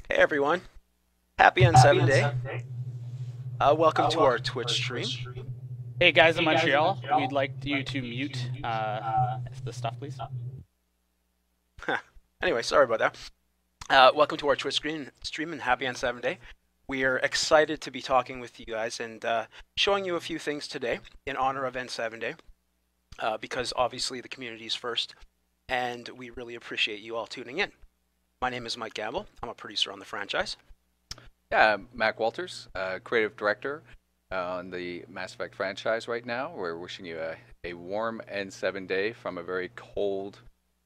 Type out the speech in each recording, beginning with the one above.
Hey everyone, happy N7 Day. Welcome to our Twitch stream. Hey guys in Montreal, we'd like you to mute the stuff, please. Anyway, sorry about that. Welcome to our Twitch stream and happy N7 Day. We are excited to be talking with you guys and showing you a few things today in honor of N7 Day, because obviously the community is first, and we really appreciate you all tuning in. My name is Mike Gamble. I'm a producer on the franchise. Yeah, Mac Walters, creative director on the Mass Effect franchise right now. We're wishing you a warm N7 day from a very cold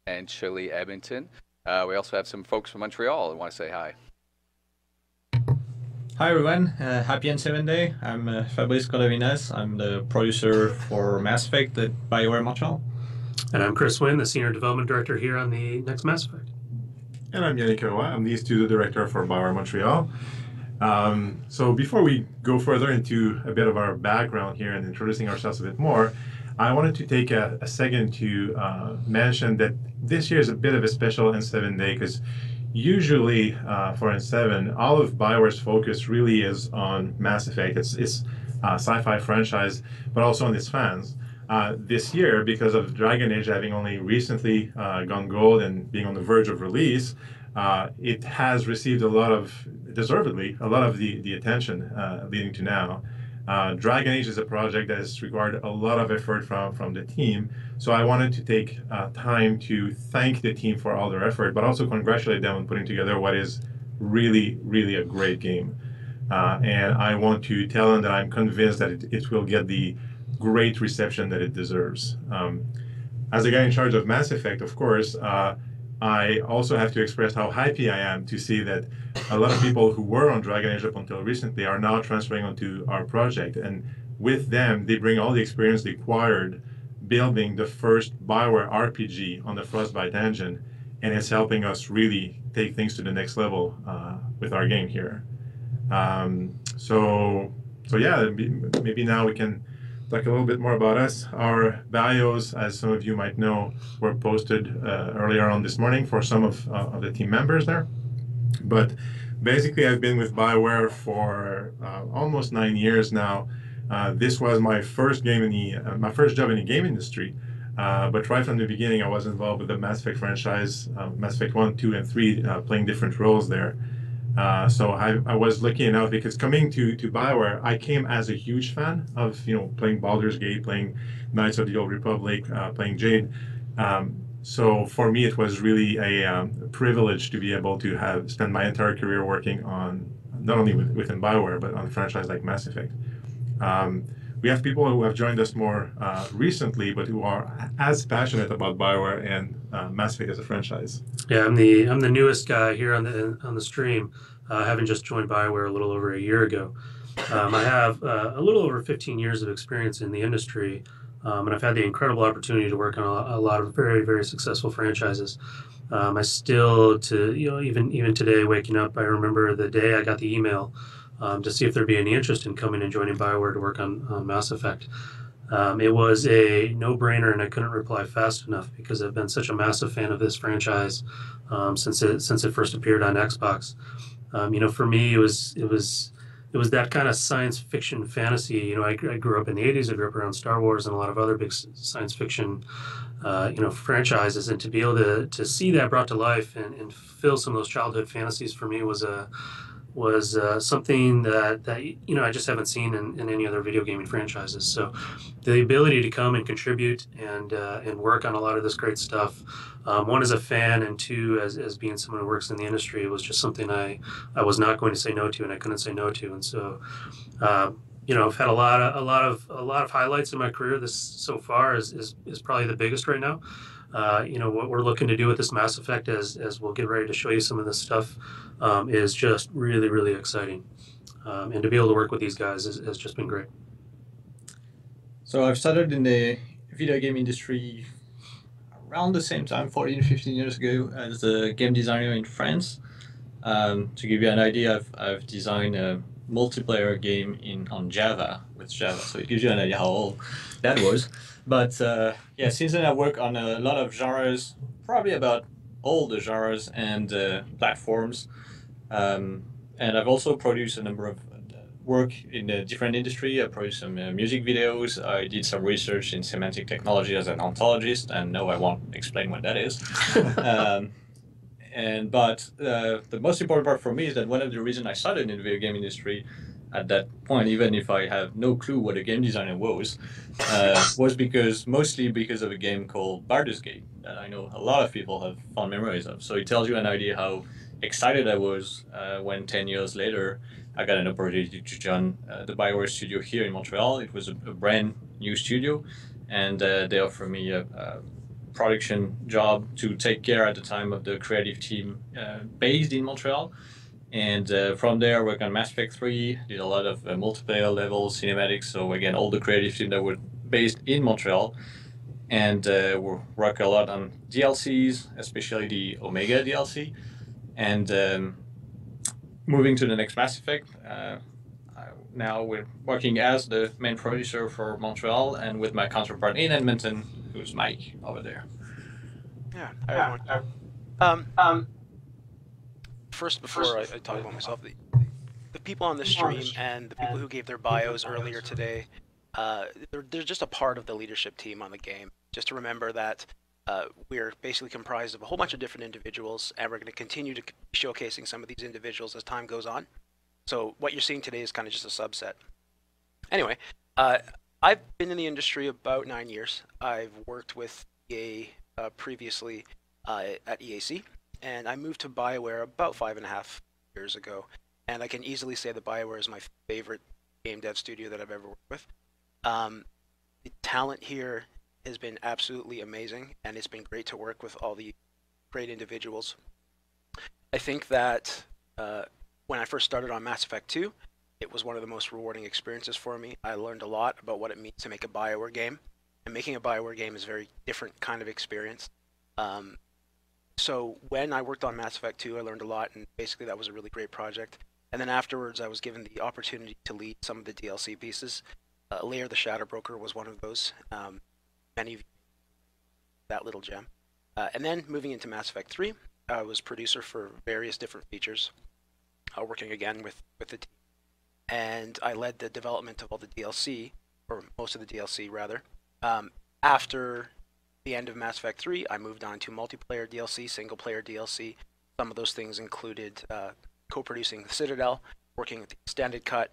and chilly Edmonton. We also have some folks from Montreal who want to say hi. Hi everyone, happy N7 Day. I'm Fabrice Colavinas. I'm the producer for Mass Effect at BIoware Montreal. And I'm Chris Wynn, the Senior Development Director here on the next Mass Effect. And I'm Yannick Roy. I'm the Studio Director for BIoware Montreal. So before we go further into a bit of our background here and introducing ourselves a bit more, I wanted to take a second to mention that this year is a bit of a special N7 day because usually for N7, all of BIoware's focus really is on Mass Effect. It's a sci-fi franchise, but also on its fans. This year, because of Dragon Age having only recently gone gold and being on the verge of release, it has received deservedly, a lot of the attention leading to now. Dragon Age is a project that has required a lot of effort from the team, so I wanted to take time to thank the team for all their effort, but also congratulate them on putting together what is really, really a great game. And I want to tell them that I'm convinced that it will get the great reception that it deserves. As the guy in charge of Mass Effect, of course, I also have to express how happy I am to see that a lot of people who were on Dragon Age up until recently are now transferring onto our project. And with them, they bring all the experience they acquired building the first BIoware RPG on the Frostbite engine, and it's helping us really take things to the next level with our game here. So yeah, maybe now we can talk a little bit more about us. Our bios, as some of you might know, were posted earlier on this morning for some of the team members there. But basically, I've been with BIoware for almost 9 years now. This was my first job in the game industry. But right from the beginning, I was involved with the Mass Effect franchise, Mass Effect 1, 2, and 3, playing different roles there. So I was lucky enough because coming to BIoware, I came as a huge fan of playing Baldur's Gate, playing Knights of the Old Republic, playing Jade. So for me, it was really a privilege to be able to spend my entire career working on not only within BIoware but on a franchise like Mass Effect. We have people who have joined us more recently, but who are as passionate about BIoware and Mass Effect as a franchise. Yeah, I'm the newest guy here on the stream, having just joined BIoware a little over a year ago. I have a little over 15 years of experience in the industry, and I've had the incredible opportunity to work on a lot of very, very successful franchises. I still, even today, waking up, I remember the day I got the email to see if there'd be any interest in coming and joining BIoware to work on Mass Effect. It was a no-brainer, and I couldn't reply fast enough because I've been such a massive fan of this franchise since it first appeared on Xbox. For me, it was that kind of science fiction fantasy. I grew up in the '80s. I grew up around Star Wars and a lot of other big science fiction, franchises, and to be able to see that brought to life and fill some of those childhood fantasies for me was something that I just haven't seen in any other video gaming franchises. So the ability to come and contribute and work on a lot of this great stuff, one as a fan, and two as being someone who works in the industry, was just something I was not going to say no to, and I couldn't say no to. And so I've had a lot of highlights in my career. This so far is probably the biggest right now. What we're looking to do with this Mass Effect, as we'll get ready to show you some of this stuff, is just really, really exciting. And to be able to work with these guys has just been great. So I've started in the video game industry around the same time, 14, 15 years ago, as a game designer in France. To give you an idea, I've designed a multiplayer game on Java, with Java, so it gives you an idea how old that was. But since then I work on a lot of genres, probably about all the genres and platforms. And I've also produced a number of work in a different industry. I produced some music videos. I did some research in semantic technology as an ontologist, and no, I won't explain what that is. But the most important part for me is that one of the reasons I started in the video game industry at that point, even if I have no clue what a game designer was mostly because of a game called Baldur's Gate that I know a lot of people have fond memories of. So it tells you an idea how excited I was when 10 years later I got an opportunity to join the Bioware studio here in Montreal. It was a brand new studio, and they offered me a production job to take care at the time of the creative team based in Montreal. And from there, I worked on Mass Effect 3, did a lot of multiplayer level cinematics. So again, all the creative team that were based in Montreal, and we work a lot on DLCs, especially the Omega DLC. And moving to the next Mass Effect, now we're working as the main producer for Montreal, and with my counterpart in Edmonton, who's Mike over there. Yeah. Hi, everyone. First, before I talk about myself, the people on the stream and the people who gave their bios earlier today, they're just a part of the leadership team on the game. Just to remember that we're basically comprised of a whole bunch of different individuals, and we're going to continue to be showcasing some of these individuals as time goes on. So what you're seeing today is kind of just a subset. Anyway, I've been in the industry about 9 years. I've worked with EA previously at EAC, and I moved to BioWare about 5.5 years ago. And I can easily say that BioWare is my favorite game dev studio that I've ever worked with. The talent here has been absolutely amazing, and it's been great to work with all the great individuals. I think that when I first started on Mass Effect 2, it was one of the most rewarding experiences for me. I learned a lot about what it means to make a BioWare game, and making a BioWare game is a very different kind of experience. So when I worked on Mass Effect 2, I learned a lot, and basically that was a really great project. And then afterwards, I was given the opportunity to lead some of the DLC pieces. Lair the Shadow Broker was one of those. Many of you that little gem. And then moving into Mass Effect 3, I was producer for various different features, working again with the team. And I led the development of all the DLC, or most of the DLC rather. After the end of Mass Effect 3, I moved on to multiplayer DLC, single player DLC. Some of those things included co-producing the Citadel, working with the extended cut,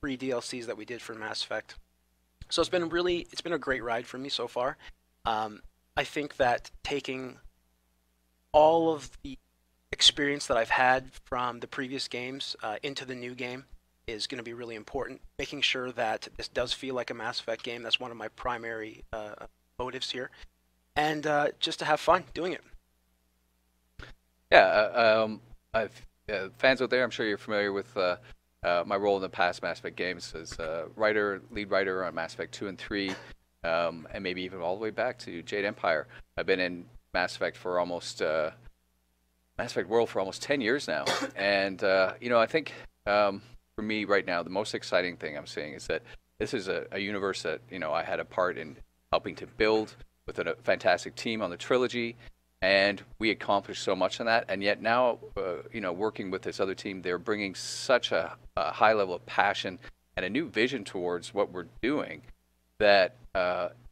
3 DLCs that we did for Mass Effect. So it's been a great ride for me so far. I think that taking all of the experience that I've had from the previous games into the new game is going to be really important. Making sure that this does feel like a Mass Effect game, that's one of my primary motives here. And just to have fun doing it. Yeah, fans out there, I'm sure you're familiar with my role in the past Mass Effect games as lead writer on Mass Effect 2 and 3, and maybe even all the way back to Jade Empire. I've been in Mass Effect World for almost 10 years now, and I think for me right now, the most exciting thing I'm seeing is that this is a universe that I had a part in helping to build with a fantastic team on the trilogy. And we accomplished so much on that, and yet now, working with this other team, they're bringing such a high level of passion and a new vision towards what we're doing that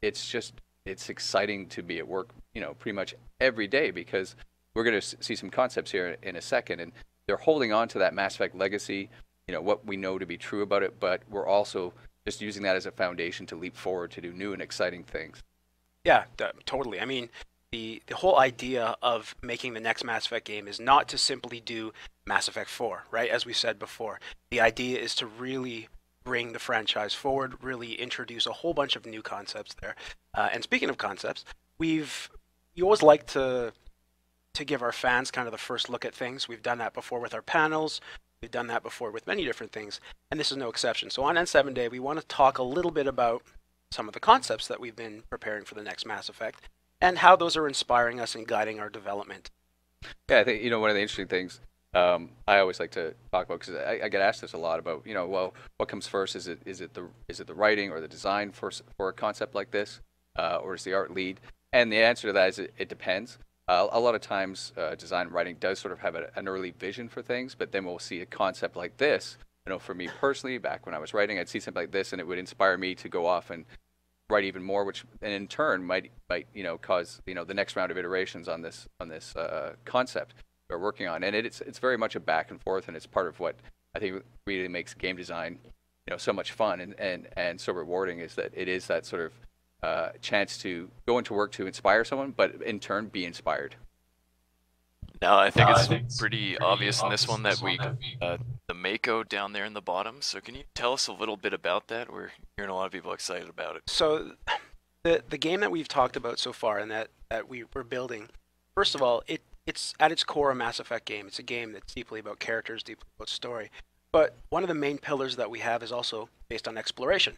it's exciting to be at work, pretty much every day, because we're going to see some concepts here in a second, and they're holding on to that Mass Effect legacy, what we know to be true about it, but we're also just using that as a foundation to leap forward to do new and exciting things. Yeah, totally. I mean, the whole idea of making the next Mass Effect game is not to simply do Mass Effect 4, right? As we said before, the idea is to really bring the franchise forward, really introduce a whole bunch of new concepts there. And speaking of concepts, we always like to give our fans kind of the first look at things. We've done that before with our panels. We've done that before with many different things, and this is no exception. So on N7 Day, we want to talk a little bit about some of the concepts that we've been preparing for the next Mass Effect, and how those are inspiring us and guiding our development. Yeah, I think one of the interesting things I always like to talk about, because I get asked this a lot about what comes first? Is it the writing or the design for a concept like this, or is the art lead? And the answer to that is it depends. A lot of times, design writing does sort of have an early vision for things, but then we'll see a concept like this. You know, for me personally, back when I was writing, I'd see something like this, and it would inspire me to go off and write even more, which and in turn might cause the next round of iterations on this concept we're working on. And it's very much a back and forth, and it's part of what I think really makes game design so much fun and so rewarding, is that it is that sort of chance to go into work to inspire someone, but in turn be inspired. Now, I think it's pretty obvious in this one that we the Mako down there in the bottom. So can you tell us a little bit about that? We're hearing a lot of people excited about it. So the game that we've talked about so far and that we're building, first of all, it's at its core a Mass Effect game. It's a game that's deeply about characters, deeply about story. But one of the main pillars that we have is also based on exploration.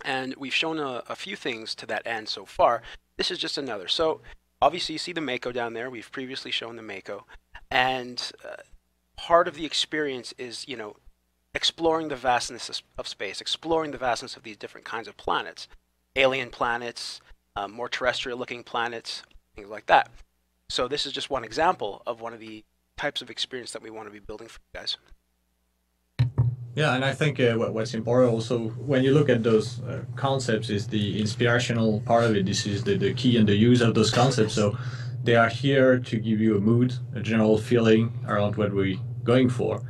And we've shown a few things to that end so far. This is just another. So obviously you see the Mako down there. We've previously shown the Mako. And part of the experience is, exploring the vastness of space, exploring the vastness of these different kinds of planets. Alien planets, more terrestrial looking planets, things like that. So this is just one example of one of the types of experience that we want to be building for you guys. Yeah, and I think what's important also when you look at those concepts is the inspirational part of it. This is the key and the use of those concepts. So they are here to give you a mood, a general feeling around what we're going for.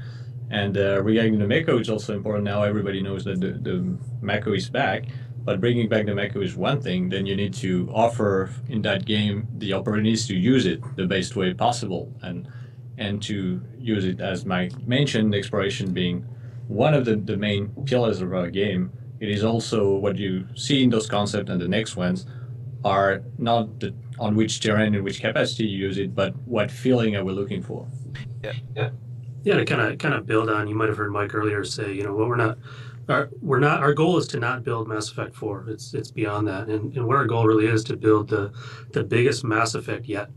And regarding the Mako, it's also important now. Everybody knows that the Mako is back, but bringing back the Mako is one thing. Then you need to offer in that game the opportunities to use it the best way possible, and to use it, as Mike mentioned, exploration being one of the main pillars of our game. It is also what you see in those concepts, and the next ones are not on which terrain and which capacity you use it, but what feeling are we looking for. Yeah, to kind of build on, you might have heard Mike earlier say, our goal is to not build Mass Effect 4. It's beyond that, and what our goal really is to build the biggest Mass Effect yet.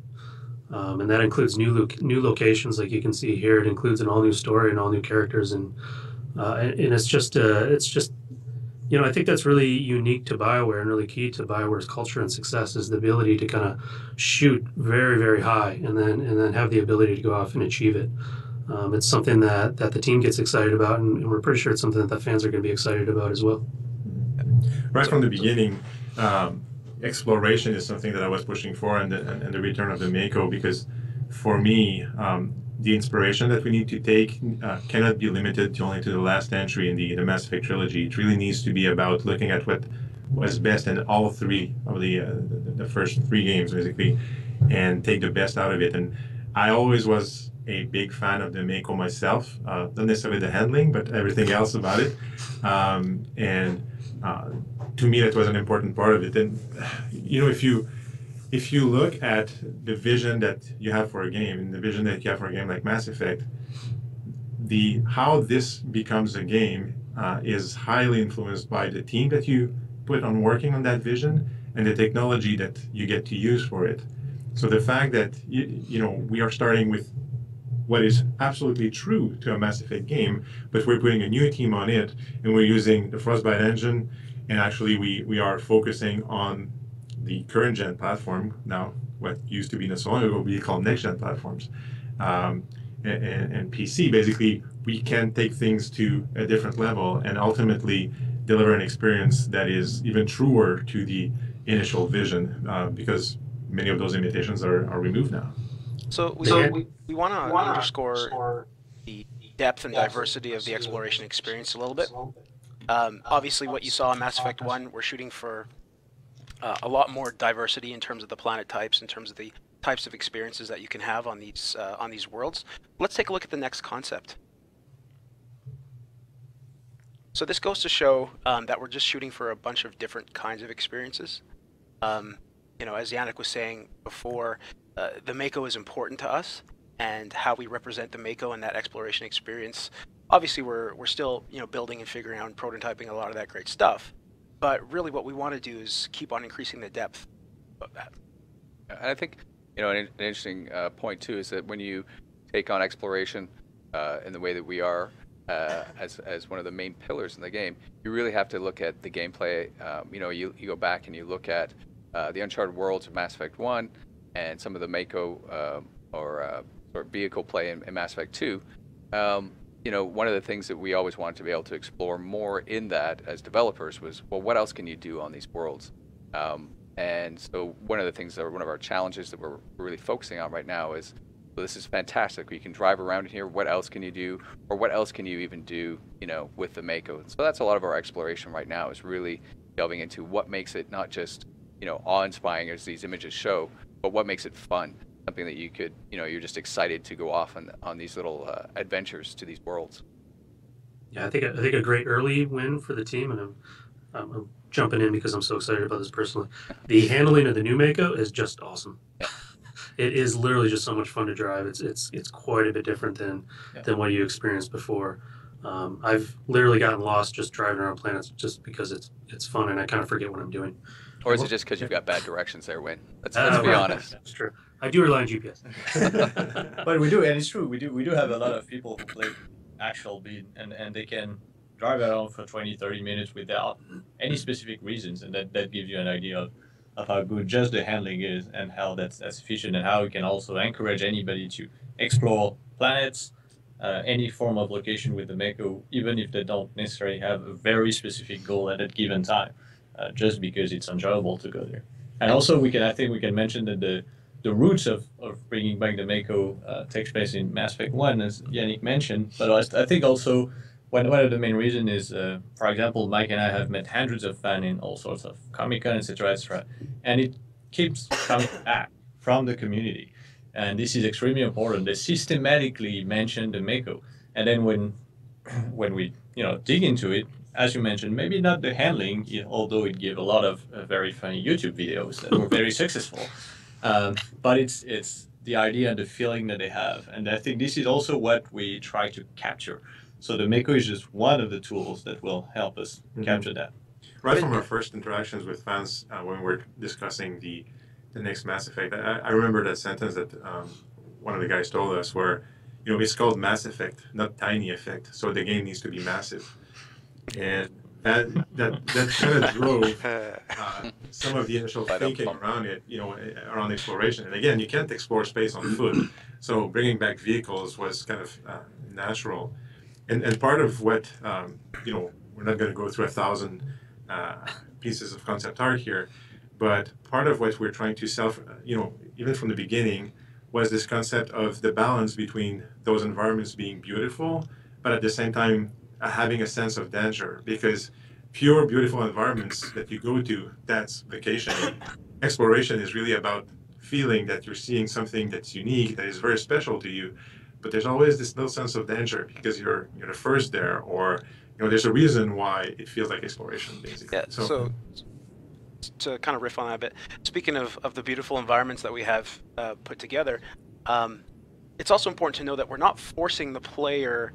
And that includes new locations, like you can see here. It includes an all new story and all new characters, and it's just I think that's really unique to BioWare and really key to BioWare's culture and success, is the ability to kind of shoot very, very high and then have the ability to go off and achieve it. It's something that the team gets excited about, and we're pretty sure it's something that the fans are going to be excited about as well. Right from the beginning, exploration is something that I was pushing for, and the return of the Mako, because for me, the inspiration that we need to take cannot be limited only to the last entry in the Mass Effect trilogy. It really needs to be about looking at what was best in all three of the first three games, basically, and take the best out of it. And I always was a big fan of the Mako myself, not necessarily the handling, but everything else about it. To me, that was an important part of it. And if you look at the vision that you have for a game, and the vision that you have for a game like Mass Effect, how this becomes a game is highly influenced by the team that you put on working on that vision and the technology that you get to use for it. So the fact that we are starting with what is absolutely true to a Mass Effect game, but we're putting a new team on it, and we're using the Frostbite engine, and actually we are focusing on the current gen platform now, what used to be not so long ago be called next gen platforms, and PC. Basically, we can take things to a different level and ultimately deliver an experience that is even truer to the initial vision, because many of those limitations are removed now. So we want to underscore the depth and diversity of the exploration experience a little bit. Obviously, what you saw in Mass Effect 1, we're shooting for a lot more diversity in terms of the planet types, in terms of the types of experiences that you can have on these worlds. Let's take a look at the next concept. So this goes to show that we're just shooting for a bunch of different kinds of experiences. As Yannick was saying before, the Mako is important to us, and how we represent the Mako and that exploration experience. Obviously, we're still building and figuring out and prototyping a lot of that great stuff. But really, what we want to do is keep on increasing the depth of that. And I think an interesting point too is that when you take on exploration in the way that we are as one of the main pillars in the game, you really have to look at the gameplay. You go back and you look at the Uncharted worlds of Mass Effect 1, and some of the Mako or vehicle play in Mass Effect 2, one of the things that we always wanted to be able to explore more in that as developers was, well, what else can you do on these worlds? And so one of the things that one of our challenges that we're really focusing on right now is, well, this is fantastic. You can drive around in here. What else can you do? Or what else can you even do, with the Mako? And so that's a lot of our exploration right now, is really delving into what makes it not just, awe-inspiring as these images show, but what makes it fun. Something that you could, you're just excited to go off on these little adventures to these worlds. Yeah, I think a great early win for the team, and I'm jumping in because I'm so excited about this personally. The handling of the new Mako is just awesome. Yeah. It is literally just so much fun to drive. It's quite a bit different than what you experienced before. I've literally gotten lost just driving around planets just because it's fun and I kind of forget what I'm doing. Or is it just because you've got bad directions there, Wayne? Let's be Right. honest. That's true. I do rely on GPS. But we do, and it's true. We do have a lot of people who play actual beat, and they can drive around for 20, 30 minutes without any specific reasons, and that gives you an idea of how good just the handling is, and how that's efficient, and how we can also encourage anybody to explore planets, any form of location with the Mako, even if they don't necessarily have a very specific goal at a given time, just because it's enjoyable to go there. And also, I think we can mention that the roots of bringing back the Mako takes place in Mass Effect 1, as Yannick mentioned. But I think also one of the main reasons is, for example, Mike and I have met hundreds of fans in all sorts of Comic-Con, etc., etc., and it keeps coming back from the community. And this is extremely important. They systematically mention the Mako. And then when we dig into it, as you mentioned, maybe not the handling, although it gave a lot of very funny YouTube videos that were very successful. But it's the idea and the feeling that they have. And I think this is also what we try to capture. So the Mako is just one of the tools that will help us capture that. Right from our first interactions with fans, when we were discussing the next Mass Effect, I remember that sentence that one of the guys told us, where it's called Mass Effect, not Tiny Effect. So the game needs to be massive. And that kind of drove some of the initial thinking around it, around exploration. And again, you can't explore space on foot, so bringing back vehicles was kind of natural. And part of what we're not going to go through 1,000 pieces of concept art here, but part of what we're trying to even from the beginning, was this concept of the balance between those environments being beautiful, but at the same time having a sense of danger, because pure beautiful environments that you go to, that's vacationing. Exploration is really about feeling that you're seeing something that's unique, that is very special to you, but there's always this little sense of danger because you're the first there, or there's a reason why it feels like exploration, basically. Yeah, so to kind of riff on that a bit, speaking of the beautiful environments that we have put together, it's also important to know that we're not forcing the player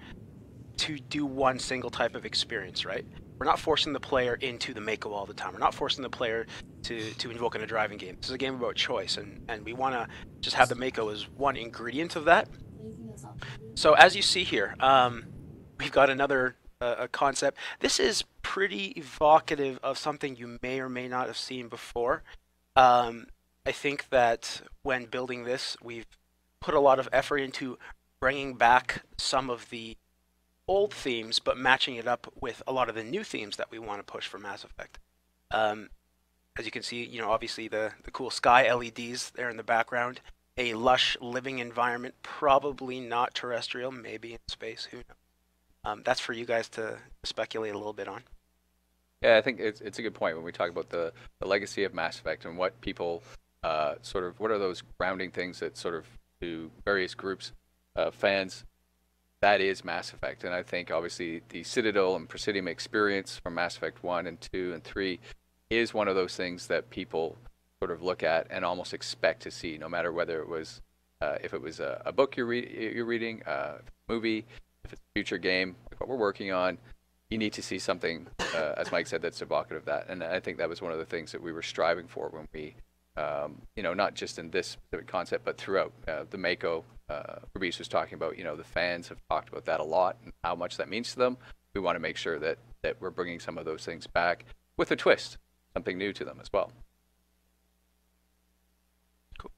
to do one single type of experience, right? We're not forcing the player into the Mako all the time. We're not forcing the player to invoke in a driving game. This is a game about choice, and we want to just have the Mako as one ingredient of that. So as you see here, we've got another a concept. This is pretty evocative of something you may or may not have seen before. I think that when building this, we've put a lot of effort into bringing back some of the old themes, but matching it up with a lot of the new themes that we want to push for Mass Effect. As you can see, obviously the cool sky LEDs there in the background, a lush living environment, probably not terrestrial, maybe in space, who knows. That's for you guys to speculate a little bit on. Yeah, I think it's a good point when we talk about the legacy of Mass Effect and what people what are those grounding things that sort of, to various groups, fans, that is Mass Effect. And I think obviously the Citadel and Presidium experience from Mass Effect 1 and 2 and 3 is one of those things that people sort of look at and almost expect to see, no matter whether it was, if it was a book you're reading, a movie, if it's a future game, like what we're working on, you need to see something, as Mike said, that's evocative of that. And I think that was one of the things that we were striving for when we, not just in this specific concept, but throughout the Mako. Fabrice was talking about, the fans have talked about that a lot and how much that means to them. We want to make sure that we're bringing some of those things back with a twist, something new to them as well. Cool.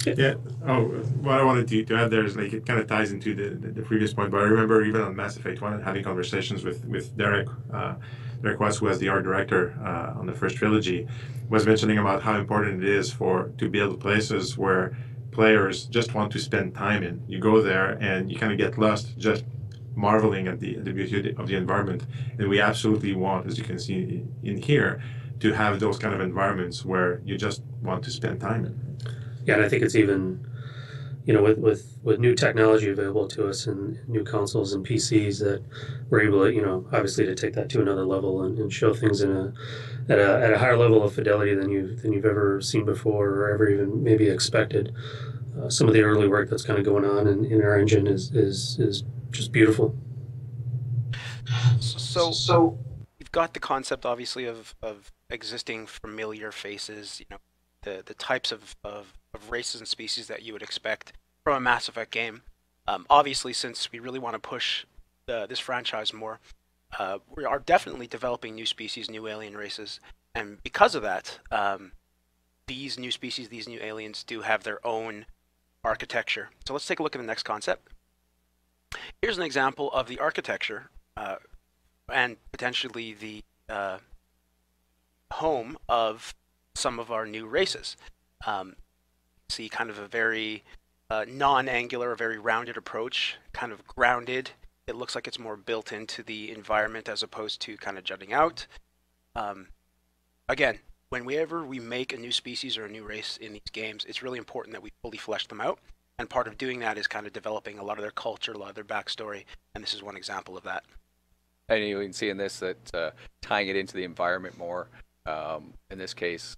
Yeah. Oh, what I wanted to add there is like it kind of ties into the previous point. But I remember even on Mass Effect 1 having conversations with Derek, Derek West, who was the art director on the first trilogy, was mentioning about how important it is to build places where players just want to spend time in. You go there and you kind of get lost just marveling at the beauty of the environment. And we absolutely want, as you can see in here, to have those kind of environments where you just want to spend time in. Yeah, and I think it's even, with new technology available to us and new consoles and PCs that we're able to, obviously to take that to another level and show things at a higher level of fidelity than you've ever seen before or ever even maybe expected. Some of the early work that's kind of going on in our engine is just beautiful. So you've got the concept, obviously, of existing familiar faces, the types of races and species that you would expect from a Mass Effect game. Obviously, since we really want to push this franchise more, we are definitely developing new species, new alien races, and because of that, these new species, these new aliens do have their own architecture. So let's take a look at the next concept. Here's an example of the architecture and potentially the home of some of our new races. See kind of a very non-angular, a very rounded approach, kind of grounded. It looks like it's more built into the environment as opposed to kind of jutting out. Again, whenever we make a new species or a new race in these games, it's really important that we fully flesh them out. And part of doing that is kind of developing a lot of their culture, a lot of their backstory, and this is one example of that. And you can see in this that tying it into the environment more. In this case,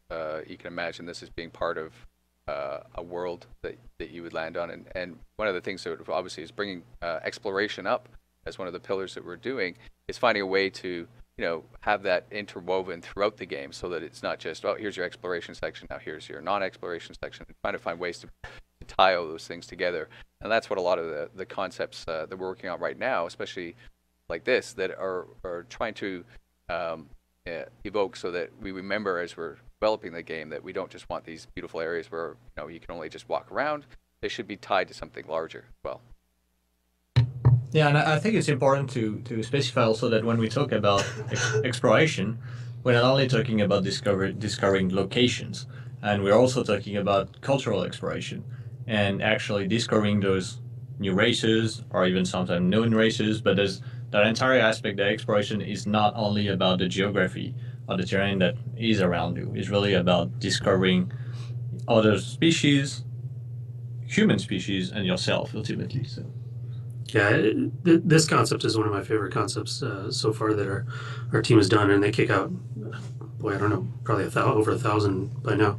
you can imagine this as being part of a world that you would land on. And one of the things that obviously is bringing exploration up as one of the pillars that we're doing is finding a way to have that interwoven throughout the game so that it's not just, oh, here's your exploration section, now here's your non-exploration section, and trying to find ways to tie all those things together. And that's what a lot of the concepts that we're working on right now, especially like this, that are trying to evoke so that we remember as we're developing the game that we don't just want these beautiful areas where you can only just walk around. They should be tied to something larger as well. Yeah, and I think it's important to specify also that when we talk about exploration, we're not only talking about discovering locations, and we're also talking about cultural exploration and actually discovering those new races or even sometimes known races. But there's that entire aspect that exploration is not only about the geography or the terrain that is around you. It's really about discovering other species, human species, and yourself ultimately. So. Yeah, this concept is one of my favorite concepts so far that our team has done, and they kick out, boy, I don't know, probably over 1,000 by now.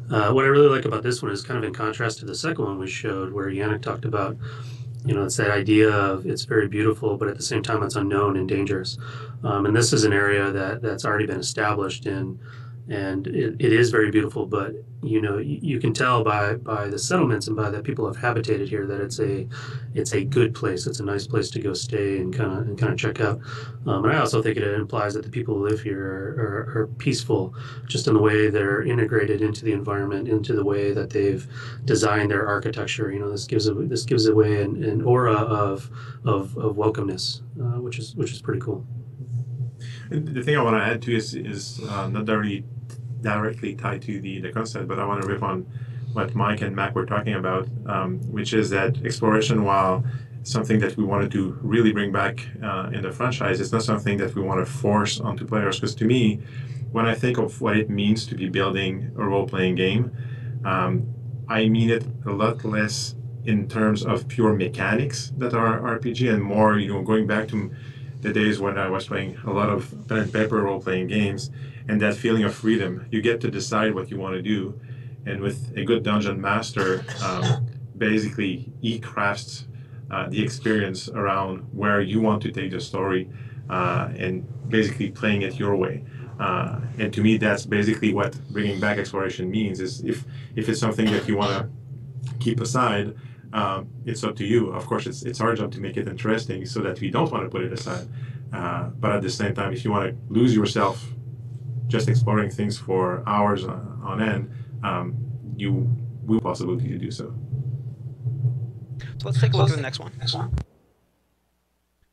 What I really like about this one is kind of in contrast to the second one we showed, where Yannick talked about, it's that idea of it's very beautiful, but at the same time it's unknown and dangerous. And this is an area that's already been established and it is very beautiful, but you can tell by the settlements and by the people who have habitated here that it's a good place. It's a nice place to go stay and kind of check out. And I also think it implies that the people who live here are peaceful, just in the way they're integrated into the environment, into the way that they've designed their architecture. This gives away an aura of welcomeness, which is pretty cool. The thing I want to add to is not directly tied to the concept, but I want to riff on what Mike and Mac were talking about, which is that exploration, while something that we wanted to really bring back in the franchise, it's not something that we want to force onto players. Because to me, when I think of what it means to be building a role-playing game, I mean it a lot less in terms of pure mechanics that are RPG and more, going back to the days when I was playing a lot of pen and paper role-playing games, and that feeling of freedom. You get to decide what you want to do, and with a good dungeon master, basically he crafts the experience around where you want to take the story, and basically playing it your way. And to me, that's basically what bringing back exploration means. Is if it's something that you want to keep aside, it's up to you. Of course, it's our job to make it interesting so that we don't want to put it aside. But at the same time, if you want to lose yourself just exploring things for hours on end, you we have the possibility to do so. So let's take a look at the next one.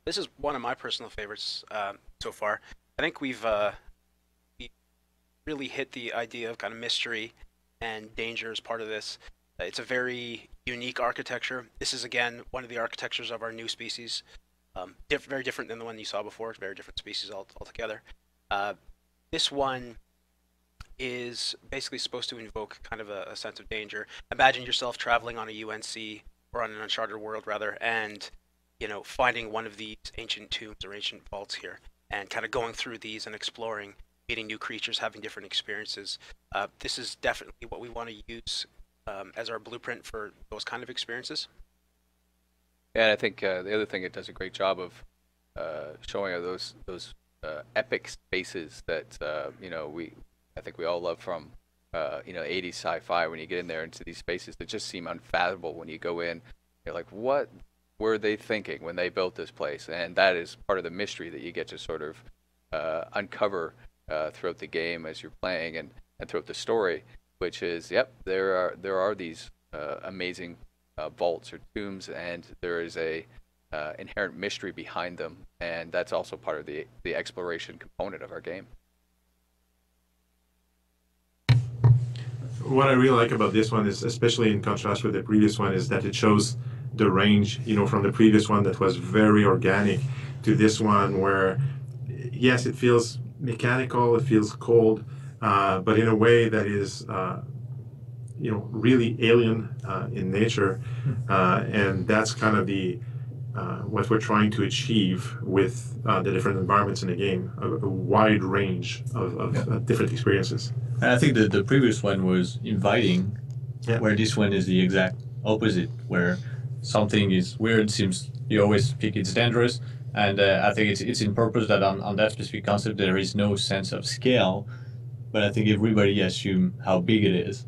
This is one of my personal favorites so far. I think we really hit the idea of kind of mystery and danger as part of this. It's a very unique architecture. This is, again, one of the architectures of our new species. Very different than the one you saw before. Very different species altogether. This one is basically supposed to invoke kind of a sense of danger. Imagine yourself traveling on a UNC or on an uncharted world, rather, and finding one of these ancient tombs or ancient vaults here, and kind of going through these and exploring, meeting new creatures, having different experiences. This is definitely what we want to use as our blueprint for those kind of experiences. Yeah, and I think the other thing it does a great job of showing are those epic spaces that I think we all love from 80s sci-fi. When you get in there into these spaces that just seem unfathomable when you go in, you're like, what were they thinking when they built this place? And that is part of the mystery that you get to sort of uncover throughout the game as you're playing and throughout the story, which is, yep, there are these amazing vaults or tombs, and there is a inherent mystery behind them, and that's also part of the exploration component of our game. What I really like about this one is, especially in contrast with the previous one, is that it shows the range, from the previous one that was very organic to this one where, yes, it feels mechanical, it feels cold, but in a way that is, really alien in nature, and that's kind of the what we're trying to achieve with the different environments in the game, a wide range of different experiences. And I think that the previous one was inviting, where this one is the exact opposite, where something is weird, seems you always pick it's dangerous, and I think it's in purpose that on that specific concept there is no sense of scale, but I think everybody assume how big it is,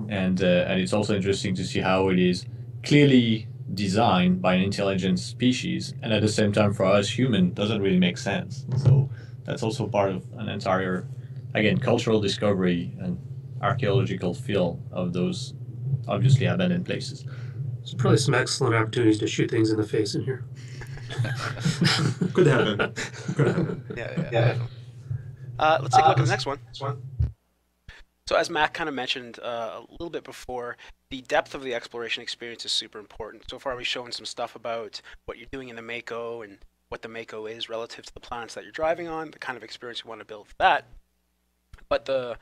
and it's also interesting to see how it is clearly designed by an intelligent species, and at the same time for us human doesn't really make sense. So that's also part of an entire, again, cultural discovery and archaeological field of those obviously abandoned places. There's probably some excellent opportunities to shoot things in the face in here. Could happen. Could happen. Yeah. Let's take a look at the next one. So as Mac kind of mentioned a little bit before, the depth of the exploration experience is super important. So far we've shown some stuff about what you're doing in the Mako and what the Mako is relative to the planets that you're driving on, the kind of experience you want to build for that. But the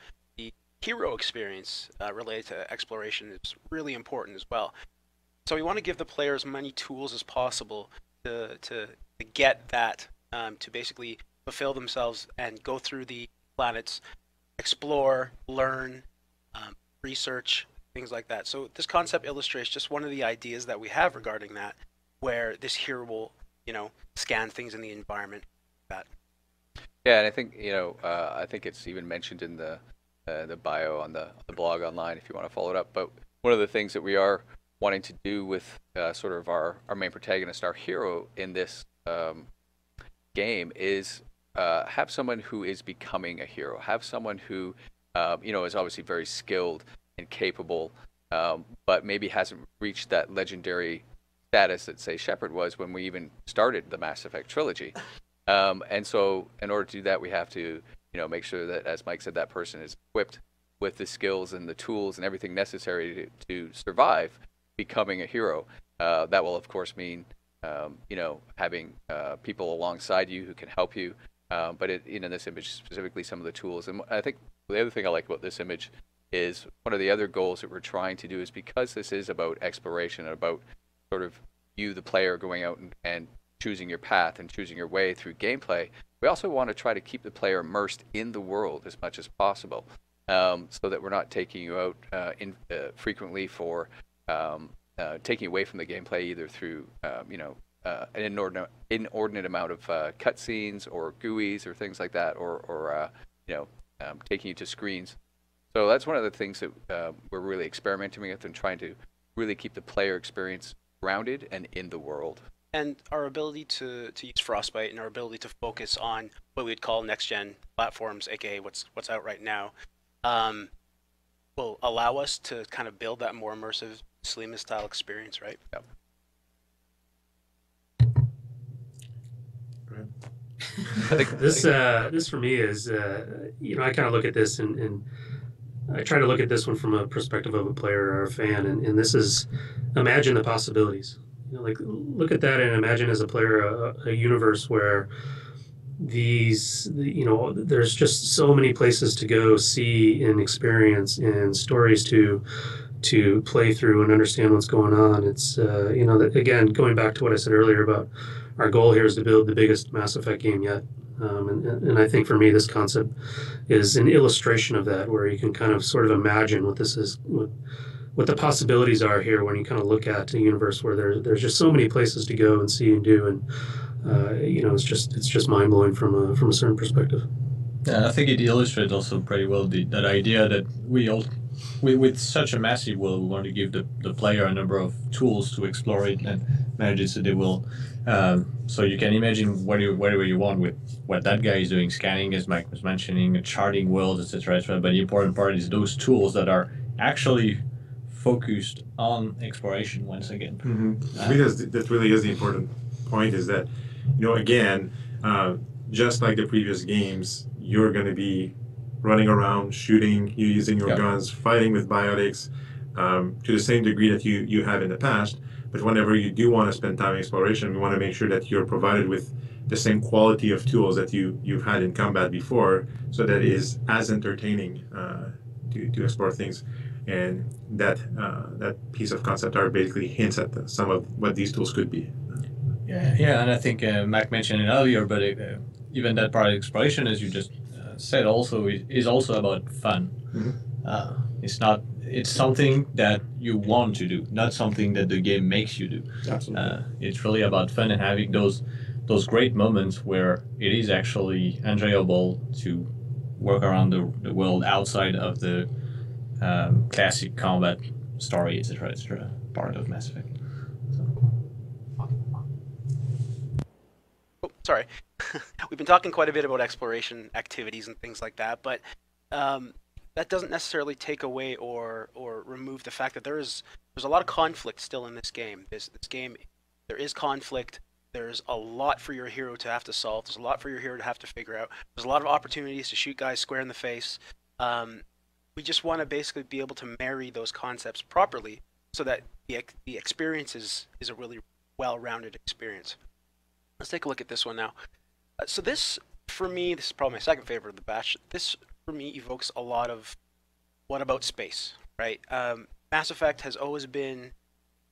hero experience related to exploration is really important as well. So we want to give the player as many tools as possible to get that, to basically fulfill themselves and go through the planets, explore, learn, research, things like that. So this concept illustrates just one of the ideas that we have regarding that, where this hero will, scan things in the environment. Yeah, and I think I think it's even mentioned in the bio on the blog online if you want to follow it up. But one of the things that we are wanting to do with sort of our main protagonist, our hero in this game, is have someone who is becoming a hero, have someone who is obviously very skilled and capable, but maybe hasn't reached that legendary status that, say, Shepard was when we even started the Mass Effect trilogy. And so in order to do that, we have to make sure that, as Mike said, that person is equipped with the skills and the tools and everything necessary to survive becoming a hero. That will, of course, mean having people alongside you who can help you. But in this image, specifically some of the tools. And I think the other thing I like about this image is one of the other goals that we're trying to do is, because this is about exploration and about sort of you, the player, going out and choosing your path and choosing your way through gameplay, we also want to try to keep the player immersed in the world as much as possible, so that we're not taking you out frequently for taking away from the gameplay, either through an inordinate amount of cutscenes or GUIs or things like that, or taking you to screens. So that's one of the things that we're really experimenting with and trying to really keep the player experience grounded and in the world. And our ability to use Frostbite and our ability to focus on what we'd call next-gen platforms, aka what's out right now, will allow us to kind of build that more immersive Selima style experience, right? Yep. Go ahead. This for me is, I kind of look at this and I try to look at this one from a perspective of a player or a fan, and this is imagine the possibilities. Like look at that and imagine as a player a universe where there's just so many places to go, see, and experience, and stories to play through and understand what's going on. It's again, going back to what I said earlier about our goal here is to build the biggest Mass Effect game yet. And I think for me, this concept is an illustration of that, where you can kind of sort of imagine what this is, what the possibilities are here when you kind of look at a universe where there's just so many places to go and see and do, and it's just mind blowing from a certain perspective. Yeah, I think it illustrates also pretty well that idea that with such a massive world, we want to give the player a number of tools to explore it and manage it so they will. So you can imagine whatever you want with what that guy is doing, scanning, as Mike was mentioning, charting worlds, etc., etc. But the important part is those tools that are actually focused on exploration once again. Mm-hmm. I think that really is the important point, is that, again, just like the previous games, you're going to be running around, shooting, you using your guns, fighting with biotics to the same degree that you have in the past. But whenever you do want to spend time in exploration, we want to make sure that you're provided with the same quality of tools that you've had in combat before, so that it is as entertaining to explore things. And that piece of concept art basically hints at some of what these tools could be. Yeah, and I think Mac mentioned it earlier, but even that part of exploration, as you just said, also is also about fun. Mm-hmm. It's something that you want to do, not something that the game makes you do. Absolutely. It's really about fun and having those great moments where it is actually enjoyable to work around the world outside of the classic combat story, etc., etc., part of Mass Effect. Oh, sorry. We've been talking quite a bit about exploration activities and things like that, but that doesn't necessarily take away or remove the fact that there's a lot of conflict still in this game. This game, there is conflict. There's a lot for your hero to have to solve. There's a lot for your hero to have to figure out. There's a lot of opportunities to shoot guys square in the face. We just want to basically be able to marry those concepts properly so that the experience is a really well-rounded experience. Let's take a look at this one now. So this, for me, this is probably my second favorite of the batch. This, for me, evokes a lot of what about space, right? Mass Effect has always been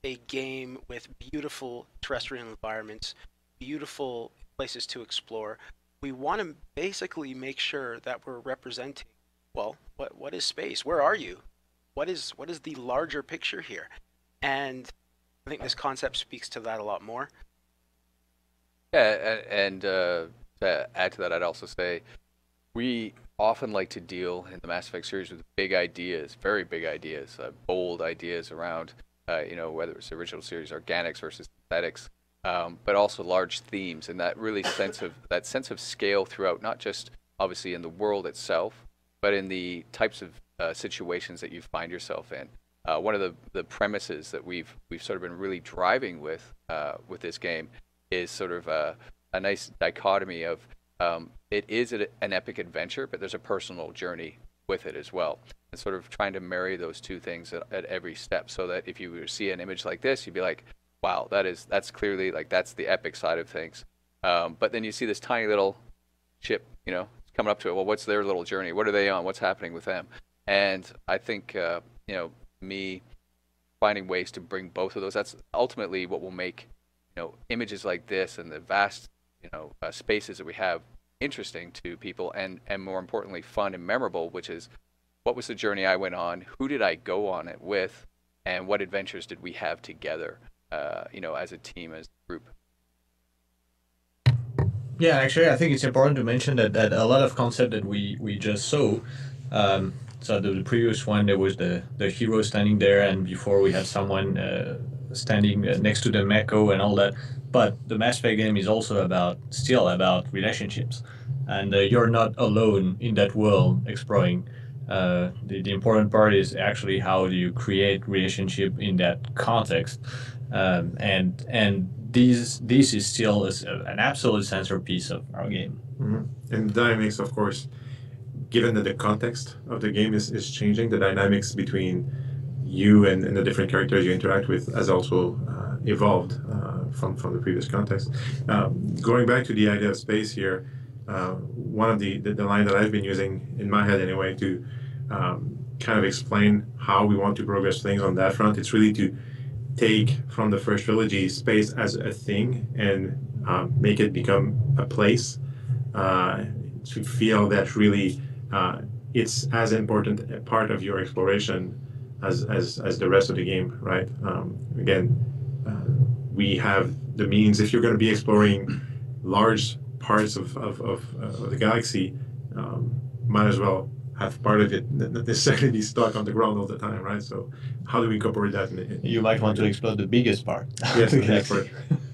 a game with beautiful terrestrial environments, beautiful places to explore. We want to basically make sure that we're representing, well, what is space? Where are you? What is the larger picture here? And I think this concept speaks to that a lot more. Yeah, and to add to that, I'd also say we often like to deal in the Mass Effect series with big ideas, very big ideas, bold ideas around, whether it's the original series, organics versus synthetics, but also large themes, and that really sense of scale throughout, not just obviously in the world itself, but in the types of situations that you find yourself in. One of the premises that we've sort of been really driving with this game is sort of a nice dichotomy of it is an epic adventure, but there's a personal journey with it as well. And sort of trying to marry those two things at every step, so that if you were to see an image like this, you'd be like, wow, that's clearly, like, that's the epic side of things. But then you see this tiny little ship, coming up to it. Well, what's their little journey? What are they on? What's happening with them? And I think, me finding ways to bring both of those, that's ultimately what will make, images like this and the vast, spaces that we have interesting to people, and more importantly, fun and memorable, which is, what was the journey I went on? Who did I go on it with? And what adventures did we have together, as a team, as a group? Yeah, actually, I think it's important to mention that a lot of concept that we just saw. So the previous one, there was the hero standing there, and before we had someone standing next to the Mako and all that. But the Mass Effect game is also still about relationships, and you're not alone in that world exploring. The important part is actually how do you create relationship in that context, and this is still an absolute centerpiece of our game. Mm-hmm. And dynamics, of course, given that the context of the game is changing, the dynamics between you and the different characters you interact with has also evolved from the previous context. Going back to the idea of space here, one of the line that I've been using in my head anyway to kind of explain how we want to progress things on that front, it's really to take from the first trilogy space as a thing and make it become a place, to feel that really it's as important a part of your exploration as the rest of the game, right? Again, we have the means, if you're going to be exploring large parts of the galaxy, might as well have part of it not necessarily be stuck on the ground all the time, right? So how do we incorporate that You might want to explore the biggest part. Yes, the biggest part.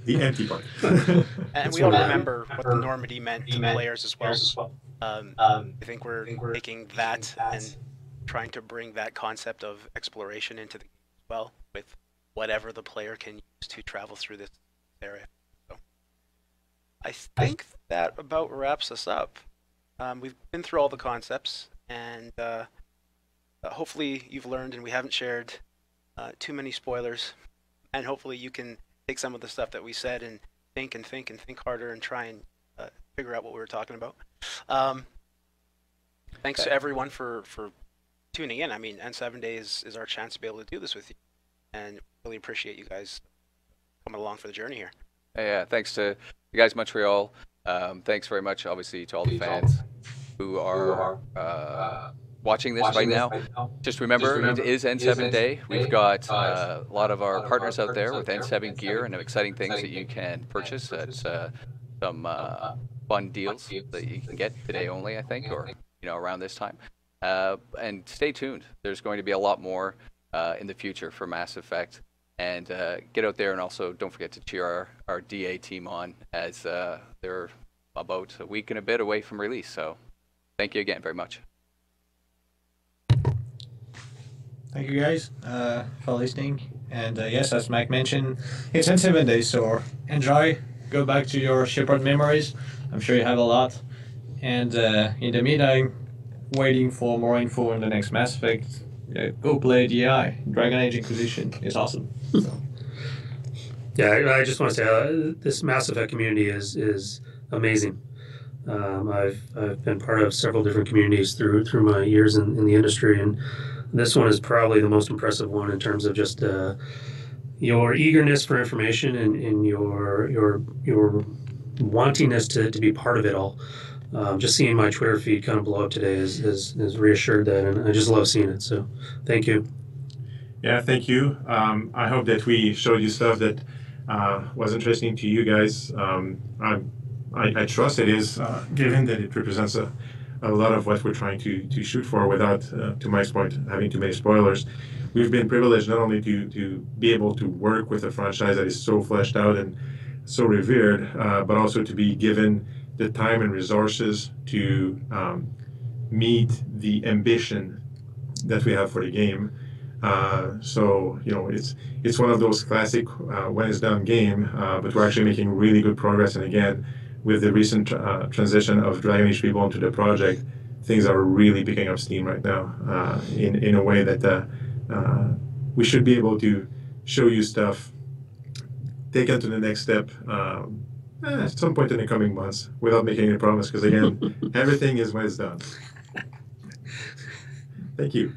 The empty part. And we all remember what the Normandy meant to players as well. I think we're taking that and trying to bring that concept of exploration into the game as well, with whatever the player can use to travel through this area. So I think that about wraps us up. We've been through all the concepts, and hopefully you've learned and we haven't shared too many spoilers, and hopefully you can take some of the stuff that we said and think harder and try and figure out what we were talking about. Thanks to everyone for tuning in. I mean, N7 Day is our chance to be able to do this with you, and really appreciate you guys coming along for the journey here. Yeah, thanks to you guys, Montreal. Thanks very much, obviously, to all the fans who are watching this right now. Just remember, it is N7 Day. We've got a lot of our partners out there with N7 gear and exciting things that you can purchase at some fun deals that you can get today only, I think, or around this time. And stay tuned. There's going to be a lot more in the future for Mass Effect. And get out there, and also don't forget to cheer our DA team on, as they're about a week and a bit away from release. So thank you again very much. Thank you guys for listening. And yes, as Mike mentioned, it's in 7 days, so enjoy. Go back to your Shepard memories. I'm sure you have a lot. And in the meantime, waiting for more info on the next Mass Effect. Go play DI. Dragon Age Inquisition is awesome. So. Yeah, I just want to say this Mass Effect community is amazing. I've been part of several different communities through my years in the industry, and this one is probably the most impressive one in terms of just your eagerness for information and your wantingness to be part of it all. Just seeing my Twitter feed kind of blow up today has reassured that, and I just love seeing it. So, thank you. Yeah, thank you. I hope that we showed you stuff that was interesting to you guys. I trust it is, given that it represents a lot of what we're trying to shoot for without, to Mike's point, having too many spoilers. We've been privileged not only to be able to work with a franchise that is so fleshed out and so revered, but also to be given the time and resources to meet the ambition that we have for the game. So it's one of those classic when it's done game, but we're actually making really good progress. And again, with the recent transition of Dragon Age people into the project, things are really picking up steam right now in a way that we should be able to show you stuff, take it to the next step at some point in the coming months, without making any promise, because again, everything is when it's done. Thank you.